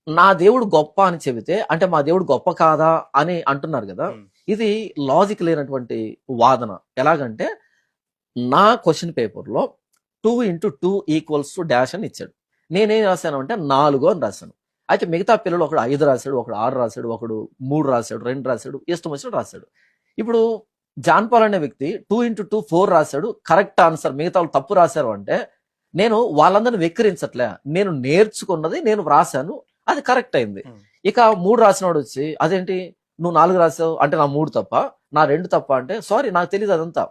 నా దేవుడు గొప్ప అని చెబితే అంటే మా దేవుడు గొప్ప కాదా అని అంటున్నారు కదా. ఇది లాజిక్ లేనటువంటి వాదన. ఎలాగంటే నా క్వశ్చన్ పేపర్ లో 2 × 2 = డాష్ అని ఇచ్చాడు. నేనేం రాశాను అంటే 4 అని రాశాను. అయితే మిగతా పిల్లలు ఒకడు 5 రాశాడు, ఒకడు 6 రాశాడు, ఒకడు 3 రాశాడు, 2 రాశాడు, ఇష్టం వచ్చినట్టు రాశాడు. ఇప్పుడు జాన్ పాల్ అనే వ్యక్తి 2 × 2 4 రాశాడు, కరెక్ట్ ఆన్సర్. మిగతా వాళ్ళు తప్పు రాశారు అంటే నేను వాళ్ళందరిని వెక్కిరించట్లే, నేను నేర్చుకున్నది నేను రాశాను, అది కరెక్ట్ అయింది. ఇక 3 రాసినవాడు వచ్చి అదేంటి నువ్వు 4 రాసావు అంటే నా 3 తప్ప, నా 2 తప్ప అంటే సారీ నాకు తెలియదు. అదంతా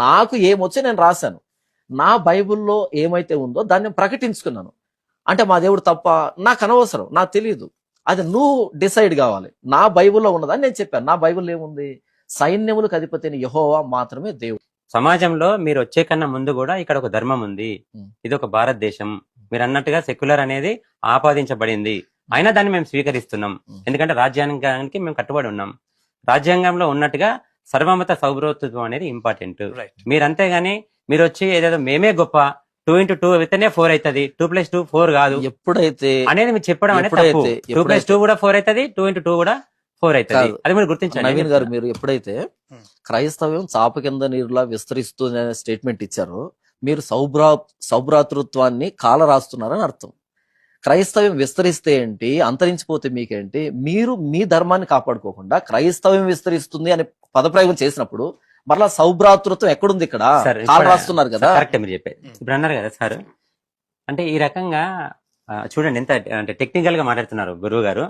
నాకు ఏమొచ్చో నేను రాశాను. నా బైబిల్లో ఏమైతే ఉందో దాన్ని నేను ప్రకటించుకున్నాను. అంటే మా దేవుడు తప్ప నాకు అనవసరం, నాకు తెలియదు. అది నువ్వు డిసైడ్ కావాలి. నా బైబిల్లో ఉన్నదని నేను చెప్పాను. నా బైబిల్లో ఏముంది? సైన్యములకు అధిపతి అయిన యెహోవా మాత్రమే దేవుడు. సమాజంలో మీరు వచ్చే కన్నా ముందు కూడా ఇక్కడ ఒక ధర్మం ఉంది. ఇది ఒక భారతదేశం. మీరు అన్నట్టుగా సెక్యులర్ అనేది ఆపాదించబడింది, అయినా దాన్ని మేము స్వీకరిస్తున్నాం. ఎందుకంటే రాజ్యాంగానికి మేము కట్టుబడి ఉన్నాం. రాజ్యాంగంలో ఉన్నట్టుగా సర్వమత సౌభ్రతత్వం అనేది ఇంపార్టెంట్. మీరు అంతేగాని మీరు వచ్చి ఏదేదో మేమే గొప్ప 2 × 2 అయితేనే 4 అవుతుంది, 2 + 2 4 కాదు ఎప్పుడైతే అనేది మీరు చెప్పడం అనేది తప్పు. 2 + 2 కూడా 4 అవుతుంది, 2 × 2 కూడా 4 అవుతుంది. అది మీరు గుర్తించండి. నవీన్ గారు, మీరు ఎప్పుడైతే క్రైస్తవ్యం చాప కింద నీరులా విస్తరిస్తుంది అనే స్టేట్మెంట్ ఇచ్చారో మీరు సౌభ్రాతృత్వాన్ని కాల రాస్తున్నారని అర్థం. క్రైస్తవ్యం విస్తరిస్తే ఏంటి, అంతరించిపోతే మీకేంటి? మీరు మీ ధర్మాన్ని కాపాడుకోకుండా క్రైస్తవ్యం విస్తరిస్తుంది అనే పదప్రయోగం చేసినప్పుడు మరలా సౌభ్రాతృత్వం ఎక్కడుంది? ఇక్కడ కాల రాస్తున్నారు కదా. కరెక్ట్ మీరు చెప్పేది. ఇప్పుడు అన్నారు కదా సార్, అంటే ఈ రకంగా చూడండి ఎంత అంటే టెక్నికల్ గా మాట్లాడుతున్నారు గురువు గారు.